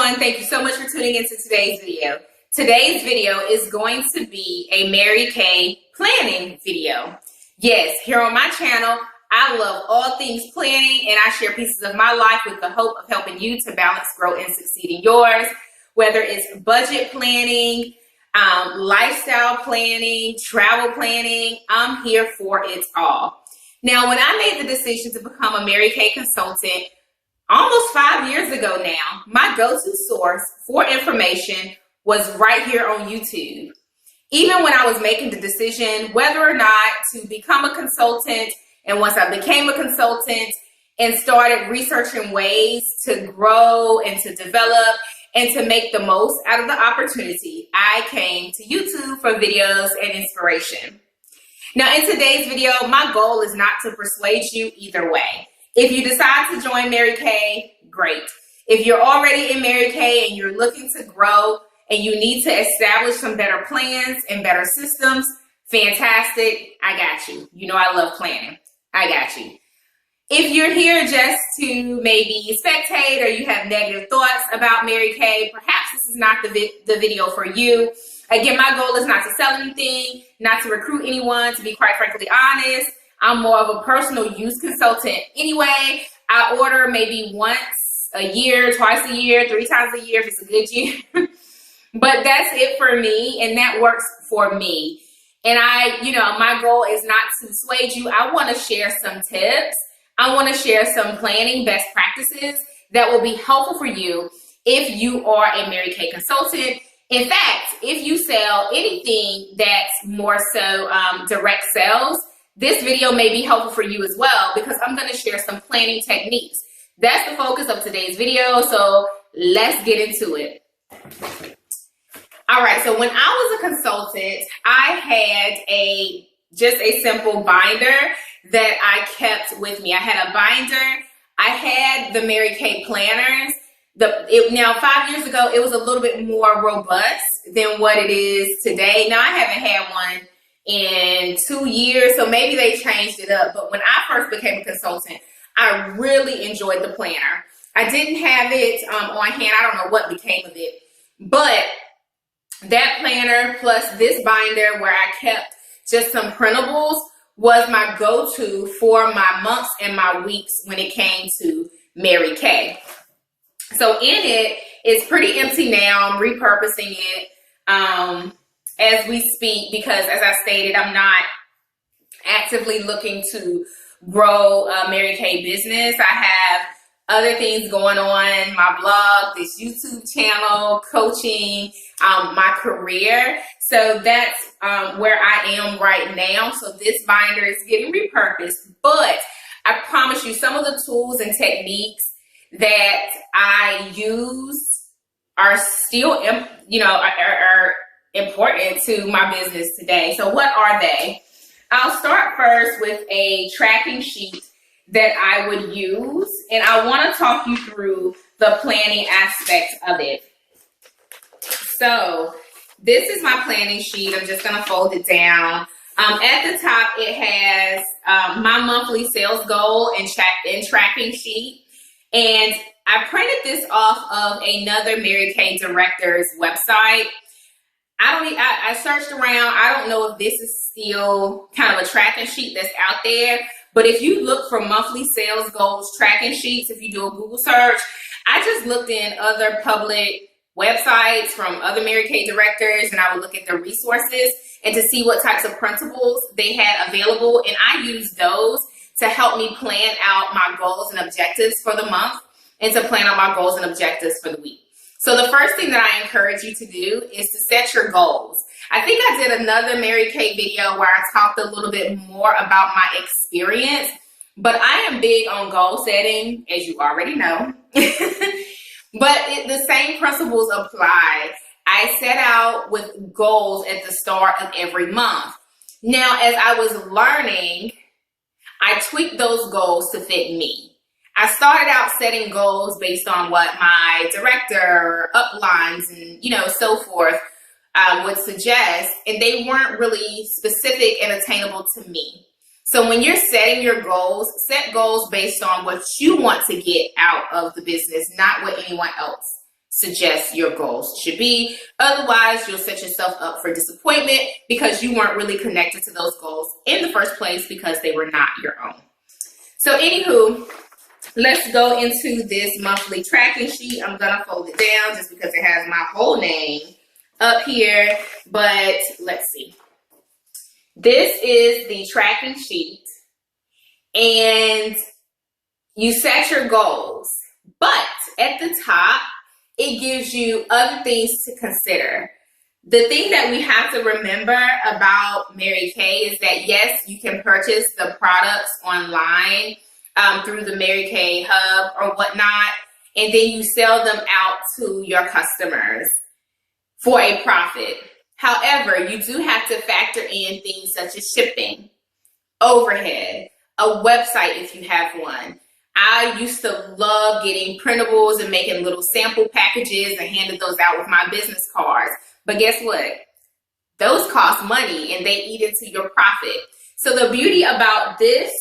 everyone, thank you so much for tuning into today's video. Today's video is going to be a Mary Kay planning video. Yes, here on my channel, I love all things planning and I share pieces of my life with the hope of helping you to balance, grow, and succeed in yours. Whether it's budget planning, lifestyle planning, travel planning, I'm here for it all. Now, when I made the decision to become a Mary Kay consultant, almost 5 years ago now, my go-to source for information was right here on YouTube. Even when I was making the decision whether or not to become a consultant, and once I became a consultant and started researching ways to grow and to develop and to make the most out of the opportunity, I came to YouTube for videos and inspiration. Now, in today's video, my goal is not to persuade you either way. If you decide to join Mary Kay, great. If you're already in Mary Kay and you're looking to grow and you need to establish some better plans and better systems, fantastic. I got you. You know I love planning. I got you. If you're here just to maybe spectate or you have negative thoughts about Mary Kay, perhaps this is not the video for you. Again, my goal is not to sell anything, not to recruit anyone, to be quite frankly honest. I'm more of a personal use consultant anyway. I order maybe once a year, twice a year, 3 times a year if it's a good year. But that's it for me, and that works for me. And my goal is not to dissuade you. I want to share some tips. I want to share some planning best practices that will be helpful for you if you are a Mary Kay consultant. In fact, if you sell anything that's more so direct sales, this video may be helpful for you as well because I'm going to share some planning techniques. That's the focus of today's video, so let's get into it. All right, so when I was a consultant, I had just a simple binder that I kept with me. I had a binder. I had the Mary Kay planners. Now, 5 years ago, it was a little bit more robust than what it is today. Now, I haven't had one in 2 years, so maybe they changed it up. But when I first became a consultant, I really enjoyed the planner. I didn't have it on hand. I don't know what became of it. But that planner plus this binder where I kept just some printables was my go-to for my months and my weeks when it came to Mary Kay. So in it, it's pretty empty now. I'm repurposing it as we speak because, as I stated, I'm not actively looking to grow a Mary Kay business. I have other things going on, my blog, this YouTube channel, coaching, my career. So that's where I am right now. So this binder is getting repurposed, but I promise you some of the tools and techniques that I use are still, are important to my business today. So what are they? I'll start first with a tracking sheet that I would use, and I want to talk you through the planning aspect of it. So this is my planning sheet. I'm just going to fold it down. At the top, it has my monthly sales goal and tracking sheet. And I printed this off of another Mary Kay director's website. I searched around. I don't know if this is still kind of a tracking sheet that's out there, but if you look for monthly sales goals tracking sheets, if you do a Google search, I just looked in other public websites from other Mary Kay directors, and I would look at their resources and to see what types of printables they had available. And I used those to help me plan out my goals and objectives for the month and to plan out my goals and objectives for the week. So the first thing that I encourage you to do is to set your goals. I think I did another Mary Kay video where I talked a little bit more about my experience, but I am big on goal setting, as you already know. But the same principles apply. I set out with goals at the start of every month. Now, as I was learning, I tweaked those goals to fit me. I started out setting goals based on what my director, uplines, and so forth would suggest, and they weren't really specific and attainable to me. So when you're setting your goals, set goals based on what you want to get out of the business, not what anyone else suggest your goals should be. Otherwise, you'll set yourself up for disappointment because you weren't really connected to those goals in the first place because they were not your own. So anywho, let's go into this monthly tracking sheet. I'm gonna fold it down just because it has my whole name up here, but let's see. This is the tracking sheet, and you set your goals, but at the top, it gives you other things to consider. The thing that we have to remember about Mary Kay is that, yes, you can purchase the products online through the Mary Kay hub or whatnot, and then you sell them out to your customers for a profit. However, you do have to factor in things such as shipping, overhead, a website if you have one. I used to love getting printables and making little sample packages and handed those out with my business cards. But guess what? Those cost money and they eat into your profit. So the beauty about this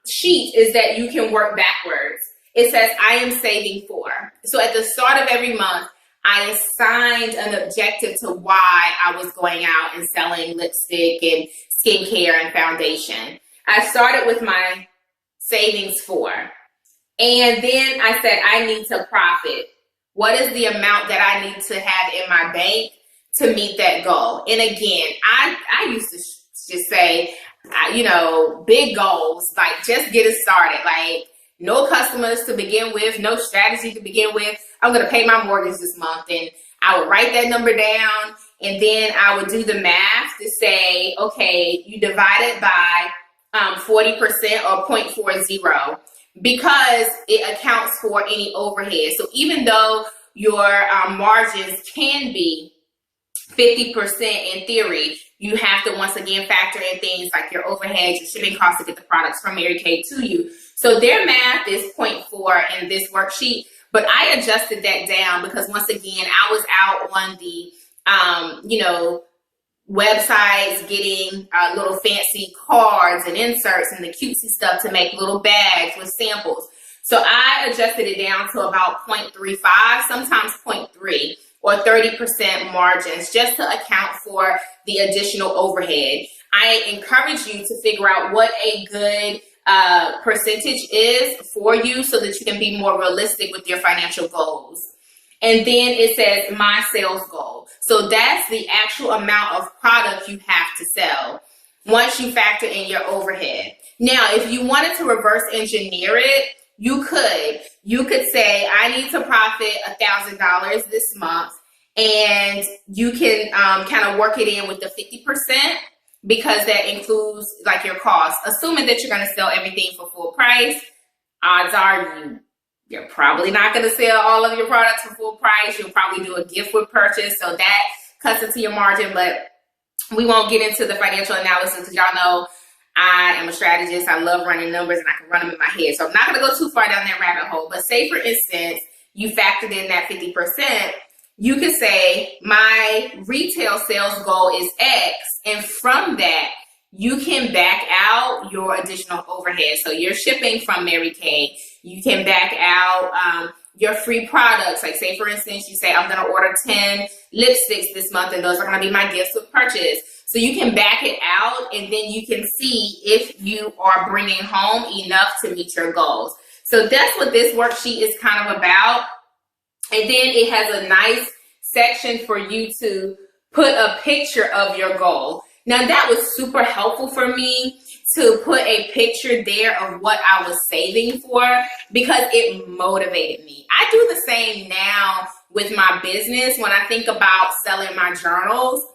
sheet is that you can work backwards. It says, I am saving for. So at the start of every month, I assigned an objective to why I was going out and selling lipstick and skincare and foundation. I started with my savings for, and then I said, I need to profit. What is the amount that I need to have in my bank to meet that goal? And again, I used to just say, big goals, like just get it started, like no customers to begin with, no strategy to begin with. I'm going to pay my mortgage this month, and I would write that number down, and then I would do the math to say, okay, you divide it by 40% or 0.40 because it accounts for any overhead. So even though your margins can be 50% in theory, you have to once again factor in things like your overhead, your shipping costs to get the products from Mary Kay to you. So their math is 0.4 in this worksheet, but I adjusted that down because once again, I was out on the, websites getting little fancy cards and inserts and the cutesy stuff to make little bags with samples. So I adjusted it down to about 0.35, sometimes 0.3 or 30% margins just to account for the additional overhead. I encourage you to figure out what a good percentage is for you so that you can be more realistic with your financial goals. And then it says my sales goal. So that's the actual amount of product you have to sell once you factor in your overhead. Now, if you wanted to reverse engineer it, you could. You could say, I need to profit $1,000 this month, and you can kind of work it in with the 50% because that includes like your costs. Assuming that you're going to sell everything for full price, odds are you're probably not going to sell all of your products for full price. You'll probably do a gift with purchase, so that cuts into your margin, but we won't get into the financial analysis because y'all know I am a strategist. I love running numbers and I can run them in my head. So I'm not going to go too far down that rabbit hole, but say for instance, you factored in that 50%, you could say my retail sales goal is X, and from that, you can back out your additional overhead. So you're shipping from Mary Kay. You can back out your free products. Like say, for instance, you say, I'm going to order 10 lipsticks this month, and those are going to be my gifts with purchase. So you can back it out, and then you can see if you are bringing home enough to meet your goals. So that's what this worksheet is kind of about. And then it has a nice section for you to put a picture of your goal. Now that was super helpful for me to put a picture there of what I was saving for because it motivated me. I do the same now with my business when I think about selling my journals.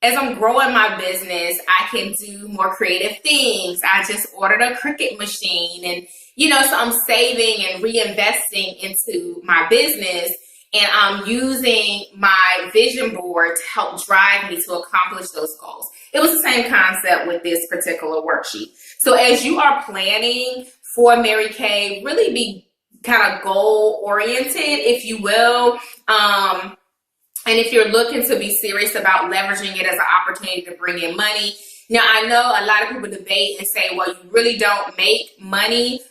As I'm growing my business, I can do more creative things. I just ordered a Cricut machine and, so I'm saving and reinvesting into my business. And I'm using my vision board to help drive me to accomplish those goals. It was the same concept with this particular worksheet. So as you are planning for Mary Kay, really be kind of goal oriented, if you will. And if you're looking to be serious about leveraging it as an opportunity to bring in money. Now, I know a lot of people debate and say, well, you really don't make money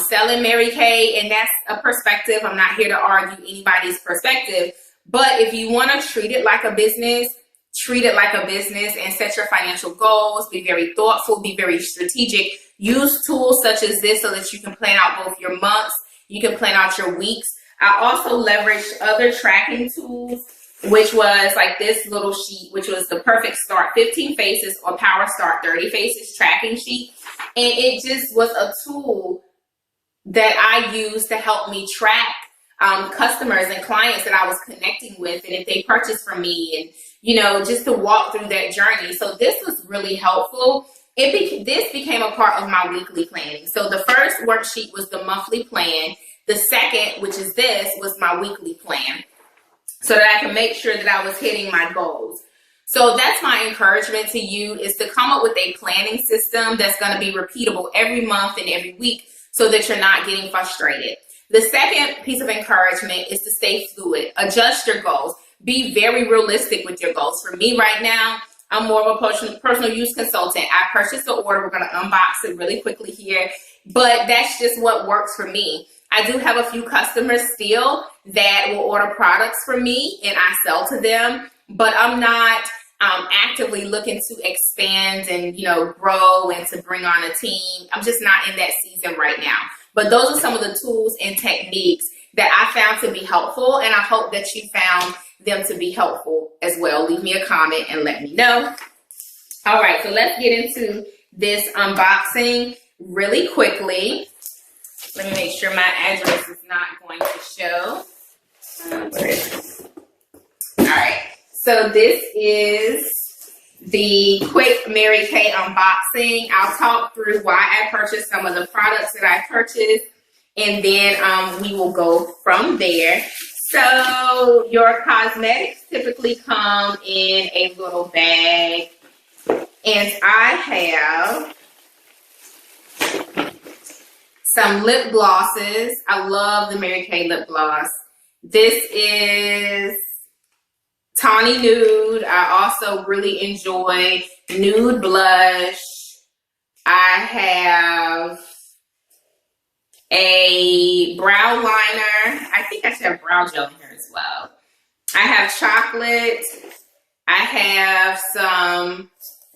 selling Mary Kay, and that's a perspective. I'm not here to argue anybody's perspective, but if you want to treat it like a business, treat it like a business and set your financial goals. Be very thoughtful, be very strategic. Use tools such as this so that you can plan out both your months, you can plan out your weeks. I also leveraged other tracking tools, which was like this little sheet, which was the Perfect Start 15 Faces or Power Start 30 Faces tracking sheet. And it just was a tool that I used to help me track customers and clients that I was connecting with, and if they purchased from me, and just to walk through that journey. So this was really helpful. This became a part of my weekly planning. So the first worksheet was the monthly plan. The second, which is this, was my weekly plan, so that I can make sure that I was hitting my goals. So that's my encouragement to you, is to come up with a planning system that's going to be repeatable every month and every week, so that you're not getting frustrated. The second piece of encouragement is to stay fluid. Adjust your goals. Be very realistic with your goals. For me right now, I'm more of a personal use consultant. I purchased the order. We're going to unbox it really quickly here, but that's just what works for me. I do have a few customers still that will order products from me and I sell to them, but I'm not actively looking to expand and, grow and to bring on a team. I'm just not in that season right now. But those are some of the tools and techniques that I found to be helpful, and I hope that you found them to be helpful as well. Leave me a comment and let me know. All right, so let's get into this unboxing really quickly. Let me make sure my address is not going to show. Where is it? All right, so this is the quick Mary Kay unboxing. I'll talk through why I purchased some of the products that I purchased, and then we will go from there. So your cosmetics typically come in a little bag, and I have some lip glosses. I love the Mary Kay lip gloss. This is Tawny Nude. I also really enjoy Nude Blush. I have a brow liner. I think I should have brow gel in here as well. I have chocolate. I have some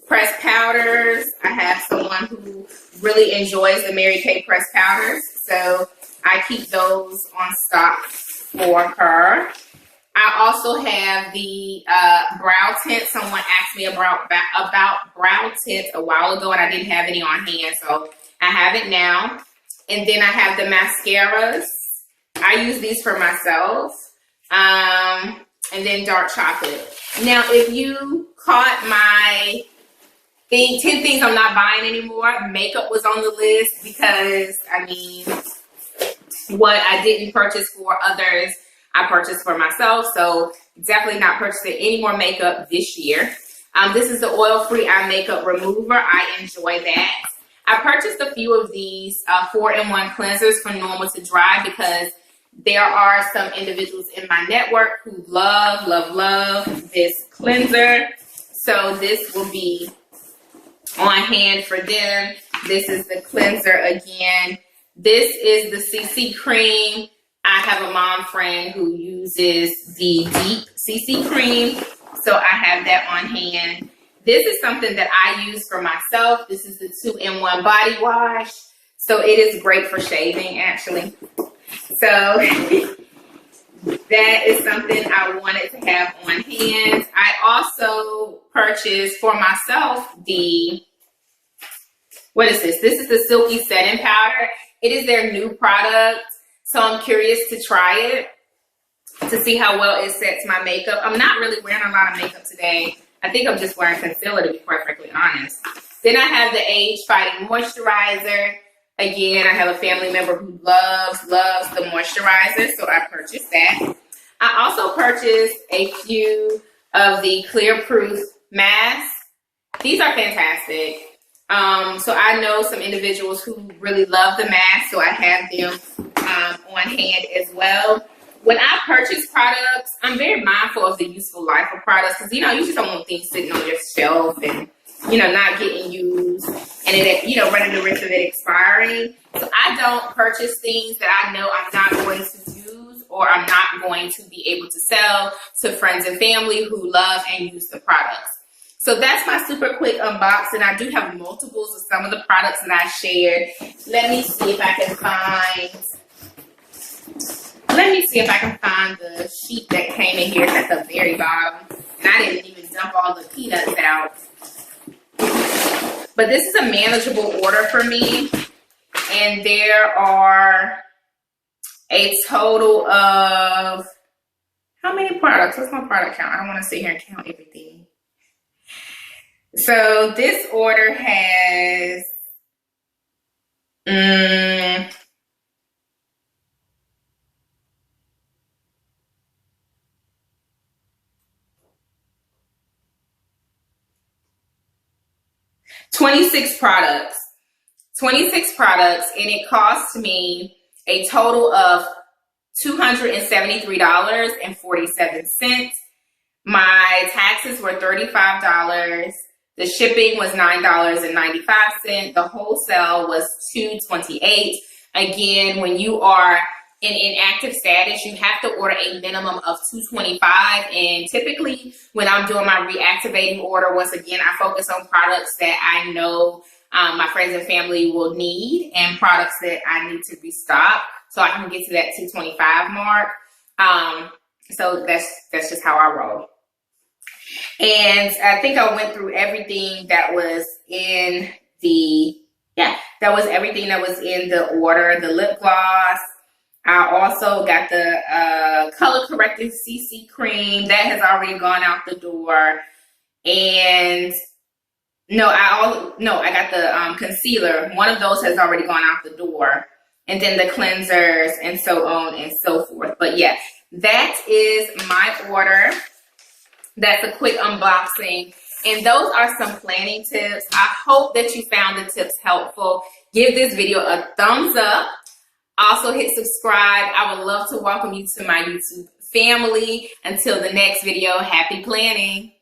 pressed powders. I have someone who really enjoys the Mary Kay pressed powders, so I keep those on stock for her. I also have the brow tint. Someone asked me about brow tint a while ago, and I didn't have any on hand, so I have it now. And then I have the mascaras. I use these for myself. And then dark chocolate. Now, if you caught my 10 things I'm not buying anymore, makeup was on the list because, what I didn't purchase for others, I purchased for myself. So definitely not purchasing any more makeup this year. This is the oil-free eye makeup remover. I enjoy that. I purchased a few of these 4-in-1 cleansers from normal to dry because there are some individuals in my network who love this cleanser. So this will be on hand for them. This is the cleanser again. This is the CC cream. I have a mom friend who uses the deep CC cream, so I have that on hand. This is something that I use for myself. This is the 2-in-1 body wash. So it is great for shaving, actually. So that is something I wanted to have on hand. I also purchased for myself what is this? This is the Silky Setting Powder. It is their new product. So I'm curious to try it to see how well it sets my makeup. I'm not really wearing a lot of makeup today. I think I'm just wearing concealer, to be perfectly honest. Then I have the Age Fighting Moisturizer. Again, I have a family member who loves the moisturizer, so I purchased that. I also purchased a few of the Clear Proof masks. These are fantastic. So I know some individuals who really love the mask, so I have them on hand as well. When I purchase products, I'm very mindful of the useful life of products because, you just don't want things sitting on your shelf and, not getting used. And and it, you know, running the risk of it expiring. So I don't purchase things that I know I'm not going to use or I'm not going to be able to sell to friends and family who love and use the products. So that's my super quick unboxing. I do have multiples of some of the products that I shared. Let me see if I can find the sheet that came in here. It's at the very bottom. And I didn't even dump all the peanuts out. But this is a manageable order for me. And there are a total of, how many products? What's my product count? I don't want to sit here and count everything. So this order has 26 products. 26 products, and it cost me a total of $273.47. My taxes were $35. The shipping was $9.95. The wholesale was $228. Again, when you are in inactive status, you have to order a minimum of $225. And typically, when I'm doing my reactivating order, once again, I focus on products that I know my friends and family will need and products that I need to restock so I can get to that $225 mark. So that's just how I roll. And I think I went through everything that was in the, everything that was in the order. The lip gloss. I also got the color correcting CC cream that has already gone out the door. And I got the concealer. One of those has already gone out the door. And then the cleansers and so on and so forth. But yeah, that is my order. That's a quick unboxing. And those are some planning tips. I hope that you found the tips helpful. Give this video a thumbs up. Also hit subscribe. I would love to welcome you to my YouTube family. Until the next video, happy planning.